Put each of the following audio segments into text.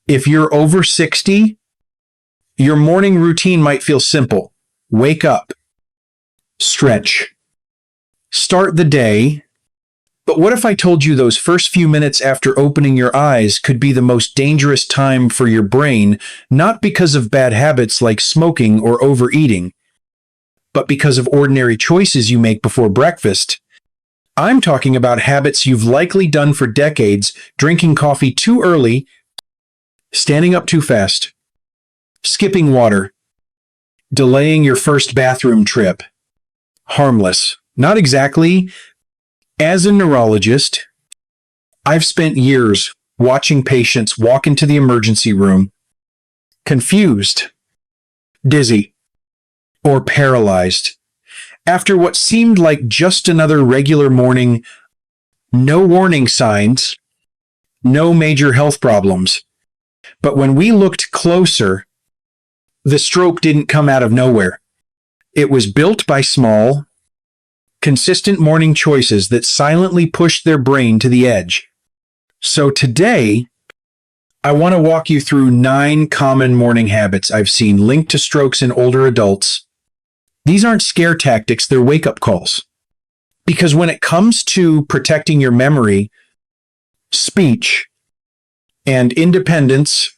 If you're over 60, your morning routine might feel simple. Wake up, stretch, start the day. But what if I told you those first few minutes after opening your eyes could be the most dangerous time for your brain, not because of bad habits like smoking or overeating, but because of ordinary choices you make before breakfast? I'm talking about habits you've likely done for decades: drinking coffee too early, standing up too fast, skipping water, delaying your first bathroom trip. Harmless. Not exactly. As a neurologist, I've spent years watching patients walk into the emergency room confused, dizzy, or paralyzed after what seemed like just another regular morning. No warning signs, no major health problems. But when we looked closer, the stroke didn't come out of nowhere. It was built by small, consistent morning choices that silently pushed their brain to the edge. So today, I want to walk you through 9 common morning habits I've seen linked to strokes in older adults. These aren't scare tactics, they're wake-up calls. Because when it comes to protecting your memory, speech, and independence,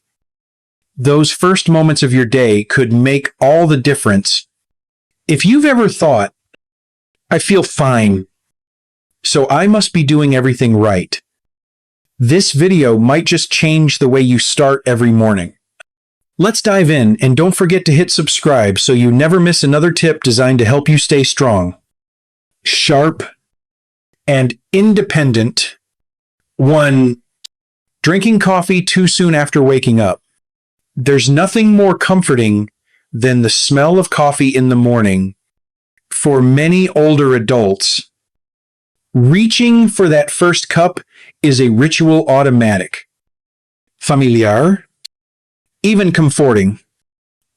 those first moments of your day could make all the difference. If you've ever thought, I feel fine, so I must be doing everything right, this video might just change the way you start every morning. Let's dive in, and don't forget to hit subscribe so you never miss another tip designed to help you stay strong, sharp, and independent. 1. Drinking coffee too soon after waking up. There's nothing more comforting than the smell of coffee in the morning. For many older adults, reaching for that first cup is a ritual automatic, familiar, even comforting.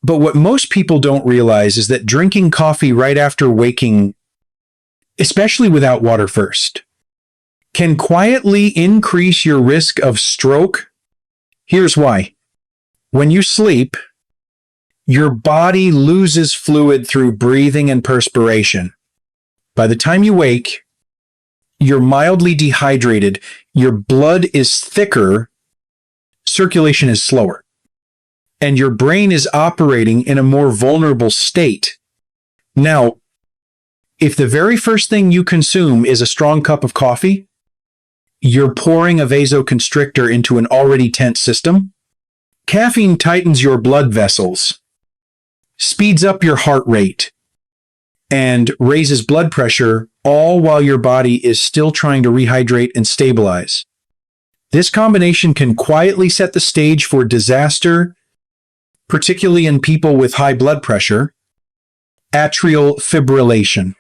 But what most people don't realize is that drinking coffee right after waking, especially without water first, can quietly increase your risk of stroke. Here's why. When you sleep, your body loses fluid through breathing and perspiration. By the time you wake, you're mildly dehydrated, your blood is thicker, circulation is slower, and your brain is operating in a more vulnerable state. Now, if the very first thing you consume is a strong cup of coffee, you're pouring a vasoconstrictor into an already tense system. Caffeine tightens your blood vessels, speeds up your heart rate, and raises blood pressure, all while your body is still trying to rehydrate and stabilize. This combination can quietly set the stage for disaster, particularly in people with high blood pressure, atrial fibrillation,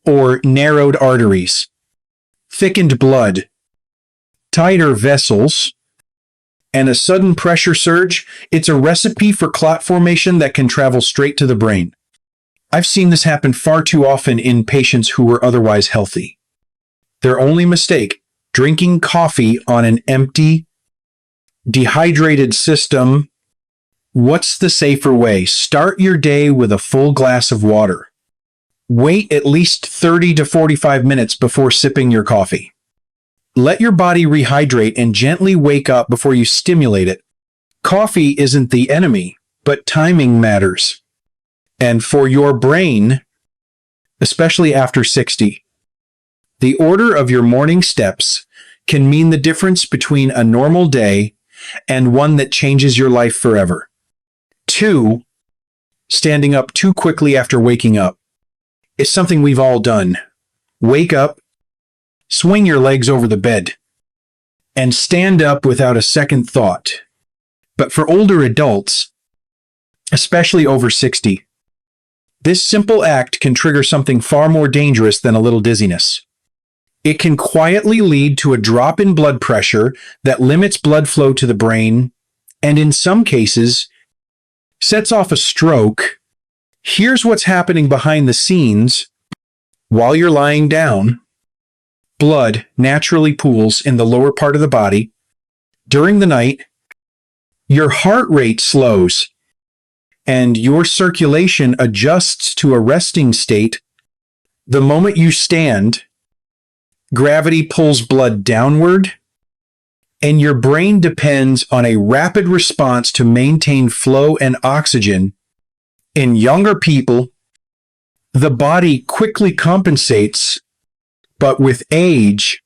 or narrowed arteries, thickened blood, tighter vessels, and a sudden pressure surge. It's a recipe for clot formation that can travel straight to the brain. I've seen this happen far too often in patients who were otherwise healthy. Their only mistake: drinking coffee on an empty, dehydrated system. What's the safer way? Start your day with a full glass of water. Wait at least 30 to 45 minutes before sipping your coffee. Let your body rehydrate and gently wake up before you stimulate it. Coffee isn't the enemy, but timing matters. And for your brain, especially after 60, the order of your morning steps can mean the difference between a normal day and one that changes your life forever. 2. Standing up too quickly after waking up. It's something we've all done. Wake up, swing your legs over the bed, and stand up without a second thought. But for older adults, especially over 60, this simple act can trigger something far more dangerous than a little dizziness. It can quietly lead to a drop in blood pressure that limits blood flow to the brain, and in some cases, sets off a stroke. Here's what's happening behind the scenes. While you're lying down, blood naturally pools in the lower part of the body. During the night, Your heart rate slows, and your circulation adjusts to a resting state. The moment you stand, gravity pulls blood downward, and your brain depends on a rapid response to maintain flow and oxygen. In younger people, the body quickly compensates, but with age,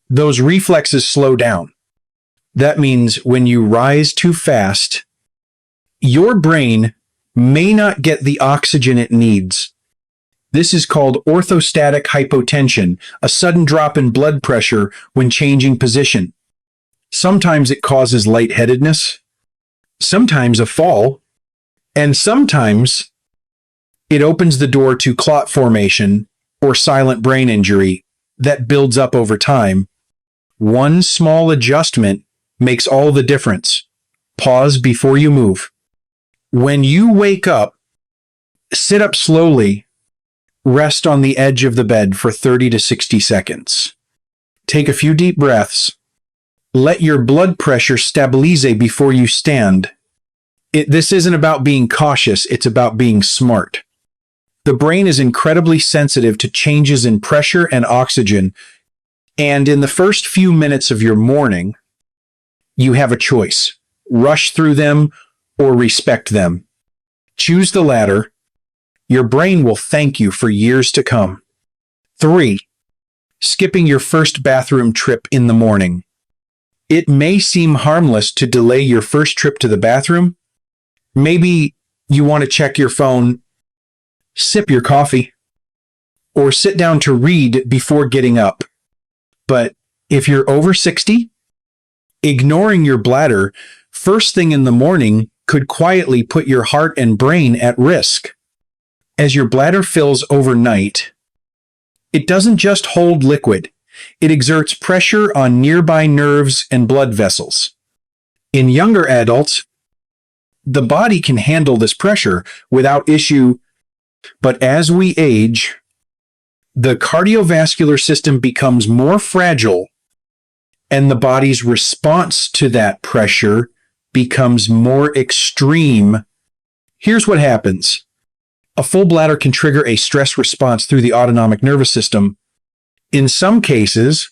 those reflexes slow down. That means when you rise too fast, your brain may not get the oxygen it needs. This is called orthostatic hypotension, a sudden drop in blood pressure when changing position. Sometimes it causes lightheadedness, sometimes a fall, and sometimes it opens the door to clot formation or silent brain injury that builds up over time. One small adjustment makes all the difference. Pause before you move. When you wake up, sit up slowly. Rest on the edge of the bed for 30 to 60 seconds. Take a few deep breaths. Let your blood pressure stabilize before you stand. This isn't about being cautious, it's about being smart. The brain is incredibly sensitive to changes in pressure and oxygen, and in the first few minutes of your morning, you have a choice. Rush through them or respect them. Choose the latter. Your brain will thank you for years to come. 3. Skipping your first bathroom trip in the morning. It may seem harmless to delay your first trip to the bathroom. Maybe you want to check your phone, sip your coffee, or sit down to read before getting up. But if you're over 60, ignoring your bladder first thing in the morning could quietly put your heart and brain at risk. As your bladder fills overnight, it doesn't just hold liquid, it exerts pressure on nearby nerves and blood vessels. In younger adults, the body can handle this pressure without issue, but as we age, the cardiovascular system becomes more fragile, and the body's response to that pressure becomes more extreme. Here's what happens. A full bladder can trigger a stress response through the autonomic nervous system. In some cases,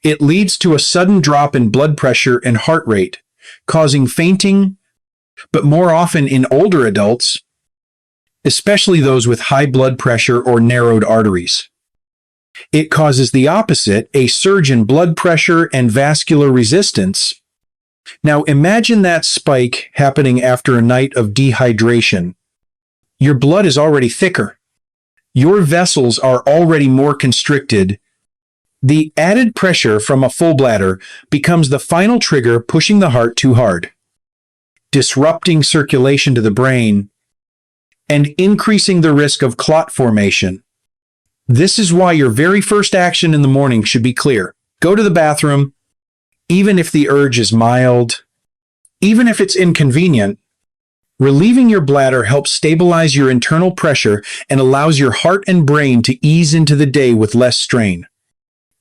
it leads to a sudden drop in blood pressure and heart rate, causing fainting, but more often in older adults, especially those with high blood pressure or narrowed arteries. It causes the opposite, a surge in blood pressure and vascular resistance. Now imagine that spike happening after a night of dehydration. Your blood is already thicker. Your vessels are already more constricted. The added pressure from a full bladder becomes the final trigger pushing the heart too hard, disrupting circulation to the brain, and increasing the risk of clot formation. This is why your very first action in the morning should be clear. Go to the bathroom, even if the urge is mild, even if it's inconvenient. Relieving your bladder helps stabilize your internal pressure and allows your heart and brain to ease into the day with less strain.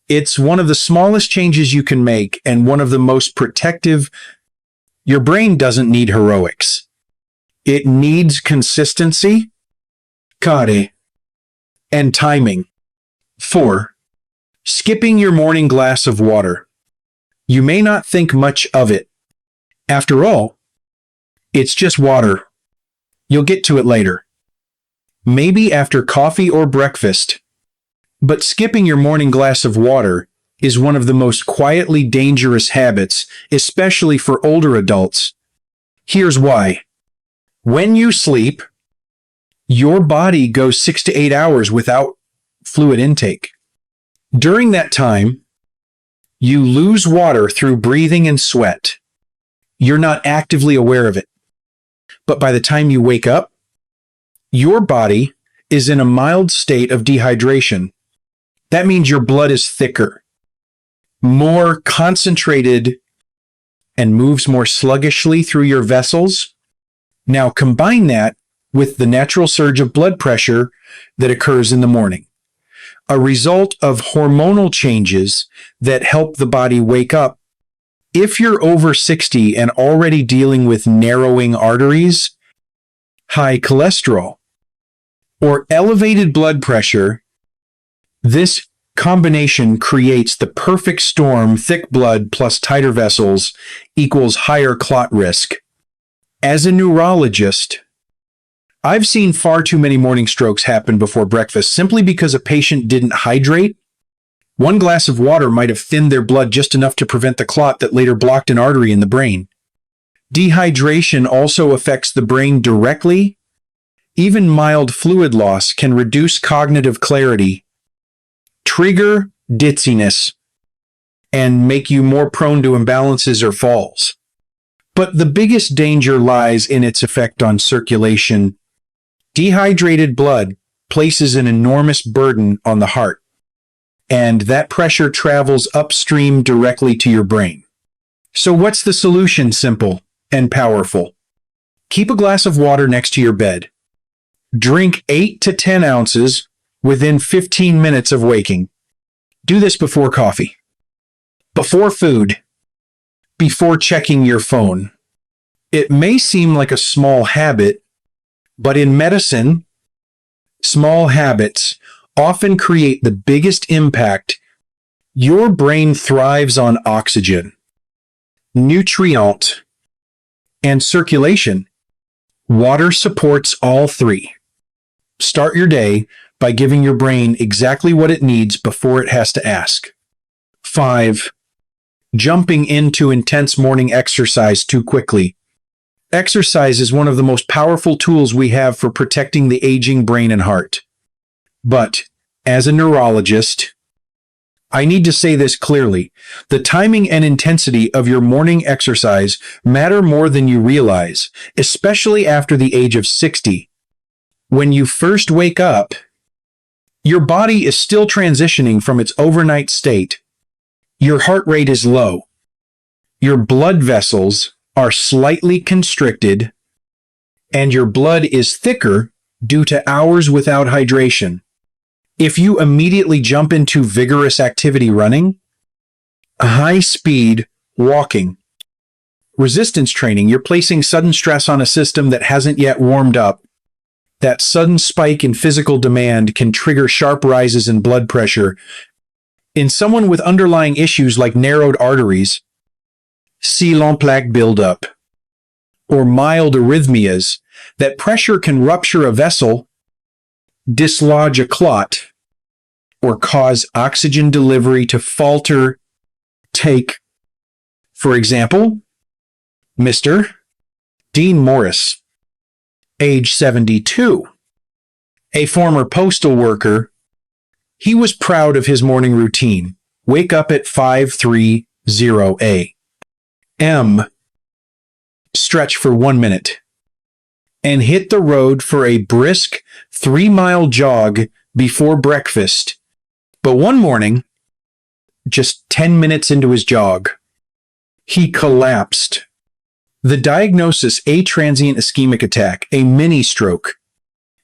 It's one of the smallest changes you can make and one of the most protective. Your brain doesn't need heroics. It needs consistency, kare, and timing. 4. Skipping your morning glass of water. You may not think much of it. After all, it's just water. You'll get to it later. Maybe after coffee or breakfast. But skipping your morning glass of water is one of the most quietly dangerous habits, especially for older adults. Here's why. When you sleep, your body goes 6 to 8 hours without fluid intake. During that time, you lose water through breathing and sweat. You're not actively aware of it. But by the time you wake up, your body is in a mild state of dehydration. That means your blood is thicker, more concentrated, and moves more sluggishly through your vessels. Now combine that with the natural surge of blood pressure that occurs in the morning, a result of hormonal changes that help the body wake up If you're over 60 and already dealing with narrowing arteries, high cholesterol, or elevated blood pressure, this combination creates the perfect storm. Thick blood plus tighter vessels equals higher clot risk. As a neurologist, I've seen far too many morning strokes happen before breakfast simply because a patient didn't hydrate. One glass of water might have thinned their blood just enough to prevent the clot that later blocked an artery in the brain. Dehydration also affects the brain directly. Even mild fluid loss can reduce cognitive clarity, trigger dizziness, and make you more prone to imbalances or falls. But the biggest danger lies in its effect on circulation. Dehydrated blood places an enormous burden on the heart, and that pressure travels upstream directly to your brain. So what's the solution? Simple and powerful. Keep a glass of water next to your bed. Drink 8 to 10 ounces within 15 minutes of waking. Do this before coffee, before food, before checking your phone. It may seem like a small habit, but in medicine, small habits often create the biggest impact. Your brain thrives on oxygen, nutrient, and circulation. Water supports all three. Start your day by giving your brain exactly what it needs before it has to ask. 5. Jumping into intense morning exercise too quickly. Exercise is one of the most powerful tools we have for protecting the aging brain and heart. But, as a neurologist, I need to say this clearly. The timing and intensity of your morning exercise matter more than you realize, especially after the age of 60. When you first wake up, your body is still transitioning from its overnight state. Your heart rate is low. Your blood vessels are slightly constricted, and your blood is thicker due to hours without hydration. If you immediately jump into vigorous activity, running, high-speed walking, resistance training, you're placing sudden stress on a system that hasn't yet warmed up. That sudden spike in physical demand can trigger sharp rises in blood pressure. In someone with underlying issues like narrowed arteries, long plaque buildup, or mild arrhythmias, that pressure can rupture a vessel, dislodge a clot, or cause oxygen delivery to falter. Take, for example, Mr. Dean Morris, age 72, a former postal worker. He was proud of his morning routine. Wake up at 5:30 a.m., stretch for 1 minute, and hit the road for a brisk 3-mile jog before breakfast. But one morning, just 10 minutes into his jog, he collapsed. The diagnosis: a transient ischemic attack, a mini stroke.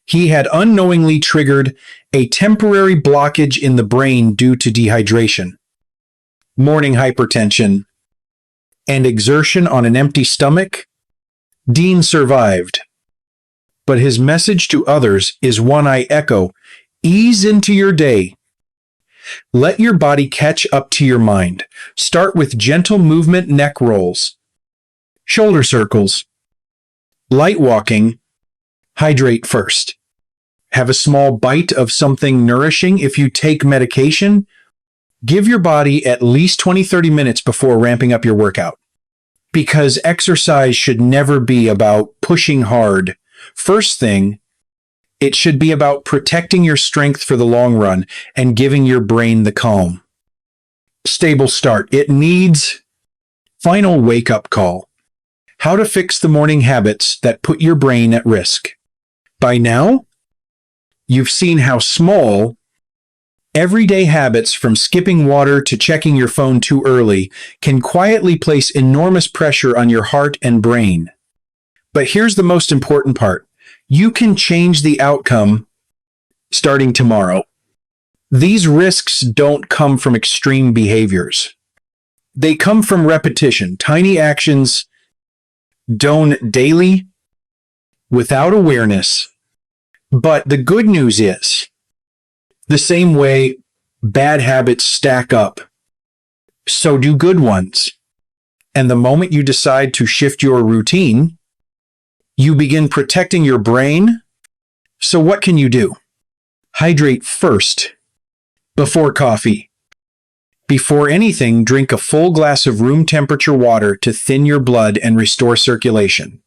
He had unknowingly triggered a temporary blockage in the brain due to dehydration, morning hypertension, and exertion on an empty stomach. Dean survived, but his message to others is one I echo: ease into your day. Let your body catch up to your mind. Start with gentle movement, neck rolls, shoulder circles, light walking. Hydrate first. Have a small bite of something nourishing. If you take medication, give your body at least 20-30 minutes before ramping up your workout. Because exercise should never be about pushing hard. First thing, it should be about protecting your strength for the long run and giving your brain the calm, stable start it needs. Final wake-up call. How to fix the morning habits that put your brain at risk. By now, you've seen how small everyday habits, from skipping water to checking your phone too early, can quietly place enormous pressure on your heart and brain. But here's the most important part. You can change the outcome starting tomorrow. These risks don't come from extreme behaviors. They come from repetition, tiny actions done daily without awareness. But the good news is, the same way bad habits stack up, so do good ones. And the moment you decide to shift your routine, you begin protecting your brain. So what can you do? Hydrate first, before coffee. Before anything, drink a full glass of room temperature water to thin your blood and restore circulation.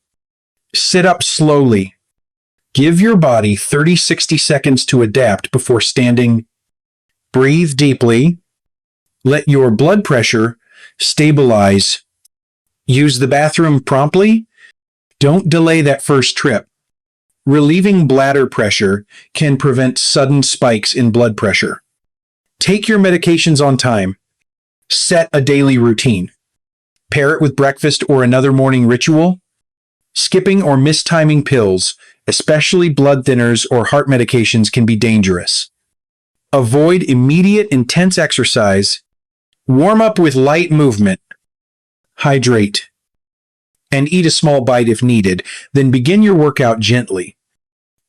Sit up slowly. Give your body 30-60 seconds to adapt before standing. Breathe deeply. Let your blood pressure stabilize. Use the bathroom promptly. Don't delay that first trip. Relieving bladder pressure can prevent sudden spikes in blood pressure. Take your medications on time. Set a daily routine. Pair it with breakfast or another morning ritual. Skipping or mistiming pills, especially blood thinners or heart medications, can be dangerous. Avoid immediate intense exercise. Warm up with light movement. Hydrate. And eat a small bite if needed. Then begin your workout gently.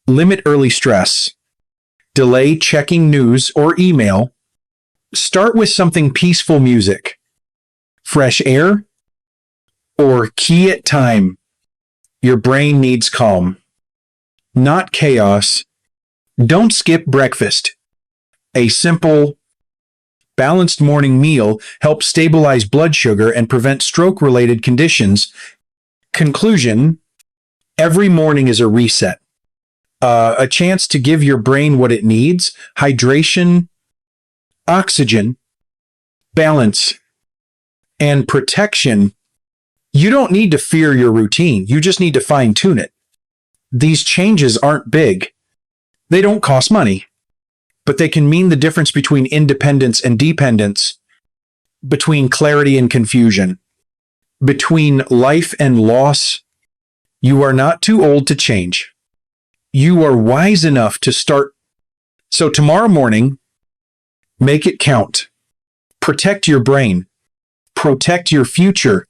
Limit early stress. Delay checking news or email. Start with something peaceful music, fresh air, or quiet time. Your brain needs calm, not chaos. Don't skip breakfast. A simple, balanced morning meal helps stabilize blood sugar and prevent stroke-related conditions. Conclusion: every morning is a reset, a chance to give your brain what it needs: hydration, oxygen, balance, and protection. You don't need to fear your routine. You just need to fine-tune it. These changes aren't big. They don't cost money, but they can mean the difference between independence and dependence, between clarity and confusion, between life and loss. You are not too old to change. You are wise enough to start. So tomorrow morning, make it count. Protect your brain. Protect your future.